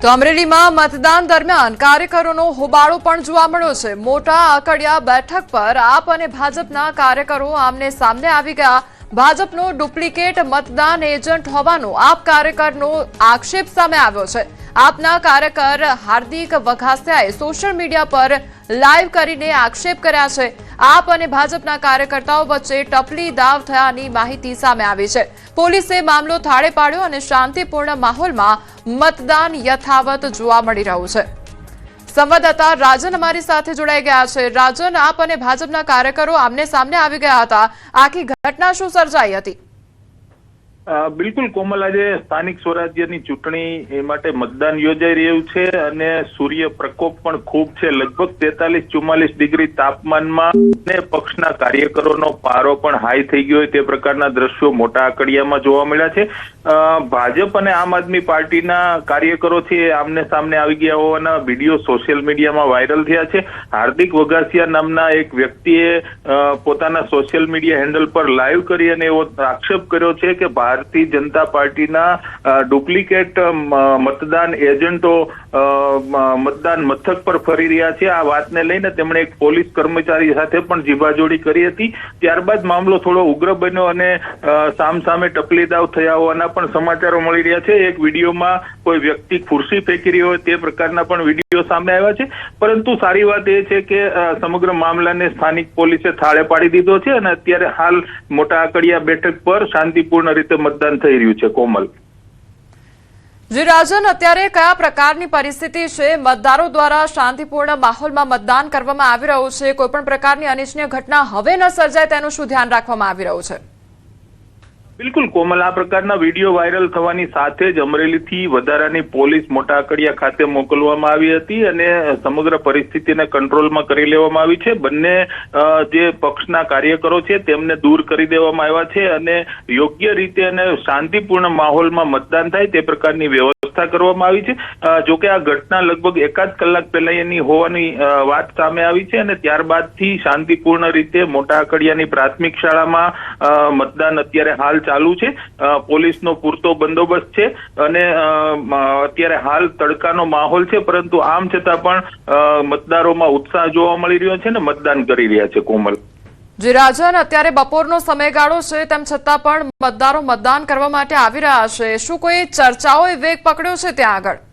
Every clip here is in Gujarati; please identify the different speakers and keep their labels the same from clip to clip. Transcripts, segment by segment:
Speaker 1: તો અમરેલીમાં મતદાન દરમિયાન કાર્યકરોનો હોબાળો પણ જોવા મળ્યો છે। મોટા આકડિયા બેઠક પર આપ અને ભાજપના કાર્યકરો આમને સામને આવી ગયા। ભાજપનો ડુપ્લિકેટ મતદાન એજન્ટ હોવાનો આપ કાર્યકરનો આક્ષેપ સામે આવ્યો છે। આપના કાર્યકર હાર્દિક વઘાસિયાએ સોશિયલ મીડિયા પર લાઈવ કરીને આક્ષેપ કર્યા છે। આપ અને ભાજપના કાર્યકર્તાઓ વચ્ચે ટપલી દાવ થયાની માહિતી સામે આવી છે। પોલીસે મામલો થાળે પાડ્યો અને શાંતિપૂર્ણ માહોલમાં મતદાન યથાવત જોવા મળી રહ્યું છે। સંવાદદાતા રાજન અમારી સાથે જોડાઈ ગયા છે। રાજન, આપ અને ભાજપના કાર્યકરો આમને સામને આવી ગયા હતા, આખી ઘટના શું સર્જાઈ હતી?
Speaker 2: બિલકુલ કોમલ, આજે સ્થાનિક સ્વરાજ્યની ચૂંટણી એ માટે મતદાન યોજાઈ રહ્યું છે અને સૂર્ય પ્રકોપ પણ ખૂબ છે। લગભગ 43-44 ડિગ્રી તાપમાનમાં અને પક્ષના કાર્યકરોનો પારો પણ હાઈ થઈ ગયો હોય તે પ્રકારના દ્રશ્યો મોટા આકડિયામાં જોવા મળ્યા છે। ભાજપ અને આમ આદમી પાર્ટીના કાર્યકરો છે આમને સામને આવી ગયા હોવાના વિડીયો સોશિયલ મીડિયામાં વાયરલ થયા છે। હાર્દિક વઘાસિયા નામના એક વ્યક્તિએ પોતાના સોશિયલ મીડિયા હેન્ડલ પર લાઈવ કરી અને એવો આક્ષેપ કર્યો છે કે ભારતીય જનતા પાર્ટીના ડુપ્લિકેટ મતદાન એજન્ટો મતદાન મથક પર ફરી રહ્યા છે। આ વાતને લઈને તેમણે એક પોલીસ કર્મચારી સાથે પણ જીભાજોડી કરી હતી। ત્યારબાદ મામલો થોડો ઉગ્ર બન્યો અને સામસામે ટપલીદાવ થયા હોવાના પણ સમાચારો મળી રહ્યા છે। એક વિડીયોમાં કોઈ વ્યક્તિ ખુરશી ફેંકી રહ્યો હોય તે પ્રકારના પણ વિડીયો સામે આવ્યા છે। પરંતુ સારી વાત એ છે કે સમગ્ર મામલાને સ્થાનિક પોલીસે થાળે પાડી દીધો છે અને અત્યારે હાલ મોટા આકડિયા બેઠક પર શાંતિપૂર્ણ રીતે મતદાન થઈ રહ્યું છે। કોમલ
Speaker 1: જી રાજન, અત્યારે કયા પ્રકારની પરિસ્થિતિ છે? મતદારો દ્વારા શાંતિપૂર્ણ માહોલમાં મતદાન કરવામાં આવી રહ્યું છે, કોઈ પણ પ્રકારની અનિચ્છનીય ઘટના હવે ન સર્જાય તેનું શું ધ્યાન રાખવામાં આવી રહ્યું છે?
Speaker 2: બિલકુલ કોમલ, આ પ્રકારના વિડીયો વાયરલ થવાની સાથે જ અમરેલીથી વધારાની પોલીસ મોટા આકડિયા ખાતે મોકલવામાં આવી હતી અને સમગ્ર પરિસ્થિતિને કંટ્રોલમાં કરી લેવામાં આવી છે। બંને જે પક્ષના કાર્યકરો છે તેમને દૂર કરી દેવામાં આવ્યા છે અને યોગ્ય રીતે અને શાંતિપૂર્ણ માહોલમાં મતદાન થાય તે પ્રકારની વ્યવસ્થા કરવામાં આવી છે। જોકે આ ઘટના લગભગ એકાદ કલાક પહેલા એની હોવાની વાત સામે આવી છે અને ત્યારબાદથી શાંતિપૂર્ણ રીતે મોટા આકડિયાની પ્રાથમિક શાળામાં મતદાન અત્યારે હાલ ચાલુ છે। પોલીસનો પૂરતો બંદોબસ્ત છે અને અત્યારે હાલ તડકાનો માહોલ છે, પરંતુ આમ છતાં પણ મતદારોમાં ઉત્સાહ જોવા મળી રહ્યો છે ને મતદાન કરી રહ્યા છે। કોમલ
Speaker 1: જી રાજન, અત્યારે બપોરનો સમયગાળો છે તેમ છતાં પણ મતદારો મતદાન કરવા માટે આવી રહ્યા છે, શું કોઈ ચર્ચાઓએ વેગ પકડ્યો છે ત્યાં આગળ?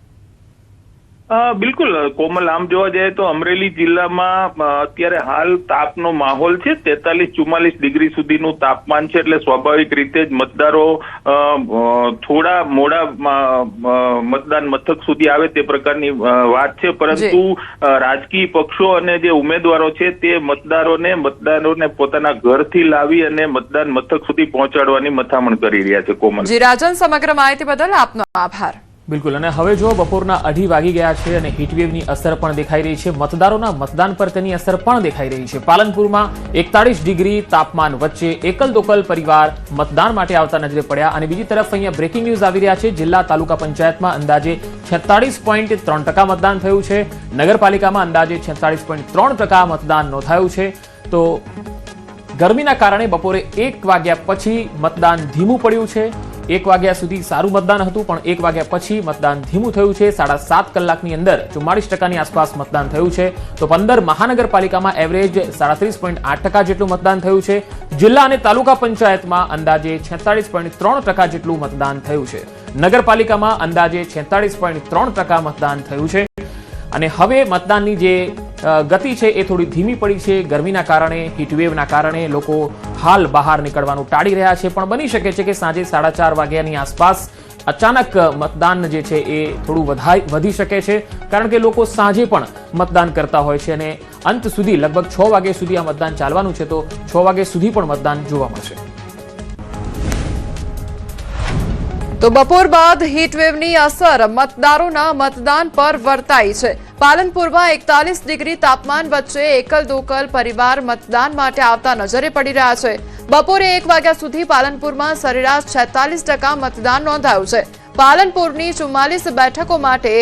Speaker 2: બિલકુલ કોમલ, આમ જોવા જાય તો અમરેલી જિલ્લામાં અત્યારે હાલ તાપનો માહોલ છે। 43-44 ડિગ્રી સુધીનું તાપમાન છે, એટલે સ્વાભાવિક રીતે જ મતદારો થોડા મોડા મતદાન મથક સુધી આવે તે પ્રકારની વાત છે। પરંતુ રાજકીય પક્ષો અને જે ઉમેદવારો છે તે મતદારોને પોતાના ઘરથી લાવી અને મતદાન મથક સુધી પહોંચાડવાની મથામણ કરી રહ્યા છે। કોમલ
Speaker 1: જી રાજન, સમગ્ર માહિતી બદલ આપનો આભાર।
Speaker 3: બિલકુલ, અને હવે જો બપોરના 2:30 વાગી ગયા છે અને હીટવેવની અસર પણ દેખાઈ રહી છે। મતદારોના મતદાન પર તેની અસર પણ દેખાઈ રહી છે। પાલનપુરમાં 41 ડિગ્રી તાપમાન વચ્ચે એકલ દોકલ પરિવાર મતદાન માટે આવતા નજરે પડ્યા અને બીજી તરફ અહીંયા બ્રેકિંગ ન્યૂઝ આવી રહ્યા છે। જિલ્લા તાલુકા પંચાયતમાં અંદાજે 46.3% મતદાન થયું છે। નગરપાલિકામાં અંદાજે 46.3% મતદાન નોંધાયું છે। તો ગરમીના કારણે બપોરે 1 વાગ્યા પછી મતદાન ધીમું પડ્યું છે। 1 વાગ્યા સુધી સારું મતદાન હતું, પણ 1 વાગ્યા પછી મતદાન ધીમું થયું છે। 7.5 કલાકની અંદર 44% આસપાસ મતદાન થયું છે। તો 15 મહાનગરપાલિકામાં એવરેજ 37.8% જેટલું મતદાન થયું છે। જિલ્લા અને તાલુકા પંચાયતમાં અંદાજે 46.3% જેટલું મતદાન થયું છે। નગરપાલિકામાં અંદાજે 46.3% મતદાન થયું છે। અને હવે મતદાનની જે ગતિ છે એ થોડી ધીમી પડી છે। ગરમીના કારણે, હીટવેવના કારણે લોકો હાલ બહાર નીકળવાનું ટાળી રહ્યા છે, પણ બની શકે છે કે સાંજે 4:30 વાગ્યાની આસપાસ અચાનક મતદાન જે છે એ થોડું વધી શકે છે, કારણ કે લોકો સાંજે પણ મતદાન કરતા હોય છે અને અંત સુધી લગભગ 6 વાગ્યા સુધી આ મતદાન ચાલવાનું છે, તો 6 વાગ્યા સુધી પણ મતદાન જોવા મળશે।
Speaker 1: તો બપોર બાદ હીટવેવની અસર મતદારોના મતદાન પર વર્તાઈ છે। પાલનપુરમાં 41 ડિગ્રી તાપમાન વચ્ચે એકલ દોકલ પરિવાર મતદાન માટે આવતા નજરે પડી રહ્યા છે। બપોરે 1 વાગ્યા સુધી પાલનપુરમાં સરેરાશ 46% મતદાન નોંધાયું છે। પાલનપુરની 44 બેઠકો માટે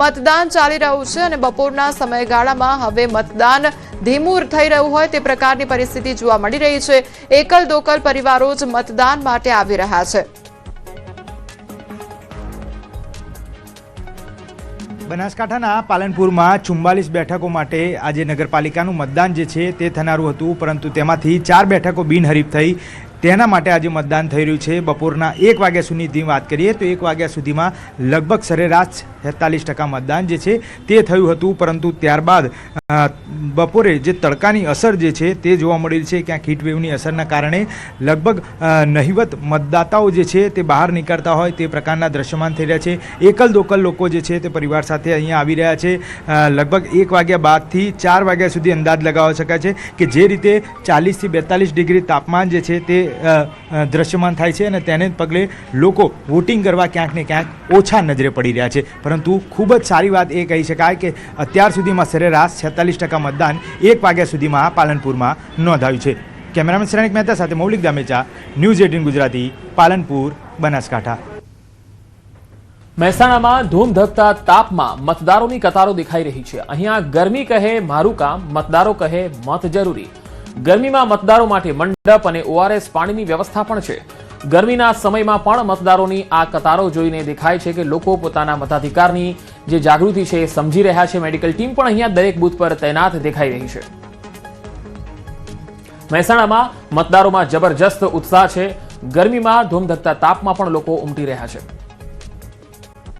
Speaker 1: મતદાન ચાલી રહ્યું છે અને બપોરના સમયગાળામાં હવે મતદાન ધીમું થઈ રહ્યું હોય તે પ્રકારની પરિસ્થિતિ જોવા મળી રહી છે। એકલ દોકલ પરિવારો જ મતદાન માટે આવી રહ્યા છે।
Speaker 4: બનાસકાંઠાના પાલનપુરમાં 44 બેઠકો માટે આજે નગરપાલિકાનું મતદાન જે છે તે થનારું હતું, પરંતુ તેમાંથી 4 બેઠકો બિનહરીફ થઈ. તેના માટે આજે મતદાન થઈ રહ્યું છે. બપોરના 1 વાગ્યા સુધીની વાત કરીએ તો 1 વાગ્યા સુધીમાં લગભગ સરેરાશ 46% મતદાન જે છે તે થયું હતું, પરંતુ ત્યારબાદ બપોરે જે તડકાની અસર જે છે તે જોવા મળેલી છે. ક્યાંક હીટવેવની અસરના કારણે લગભગ નહિવત મતદાતાઓ જે છે તે બહાર નીકળતા હોય તે પ્રકારના દ્રશ્યમાન થઈ રહ્યા છે. એકલ દોકલ લોકો જે છે તે પરિવાર સાથે અહીંયા આવી રહ્યા છે. લગભગ 1 વાગ્યા બાદથી 4 વાગ્યા સુધી અંદાજ લગાવી શકાય છે કે જે રીતે 40 થી 42 ડિગ્રી તાપમાન જે છે તે દ્રશ્યમાન થાય છે અને તેને પગલે લોકો વોટિંગ કરવા ક્યાંક ને ક્યાંક ઓછા નજરે પડી રહ્યા છે. પરંતુ ખૂબ જ સારી વાત એ કહી શકાય કે અત્યાર સુધીમાં સરેરાશ 46% મતદાન 1 વાગ્યા સુધીમાં પાલનપુરમાં નોંધાયું છે. કેમેરામેન શ્રેણિક મહેતા સાથે મૌલિક દામેચા, ન્યૂઝ 18 ગુજરાતી, પાલનપુર, બનાસકાંઠા.
Speaker 3: મહેસાણામાં ધૂમધકતા તાપમાં મતદારોની કતારો દેખાઈ રહી છે. અહીંયા ગરમી કહે મારું કામ, મતદારો કહે મત જરૂરી. ગરમીમાં મતદારો માટે મંડપ અને ORS પાણીની વ્યવસ્થા પણ છે. ગરમીના સમયમાં પણ મતદારોની આ કતારો જોઈને દેખાય છે કે લોકો પોતાના મતાધિકારની જે જાગૃતિ છે એ સમજી રહ્યા છે. મેડિકલ ટીમ પણ અહીંયા દરેક બૂથ પર તૈનાત દેખાઈ રહી છે. મહેસાણામાં મતદારોમાં જબરજસ્ત ઉત્સાહ છે. ગરમીમાં ધૂમધકતા તાપમાં પણ લોકો ઉમટી રહ્યા છે.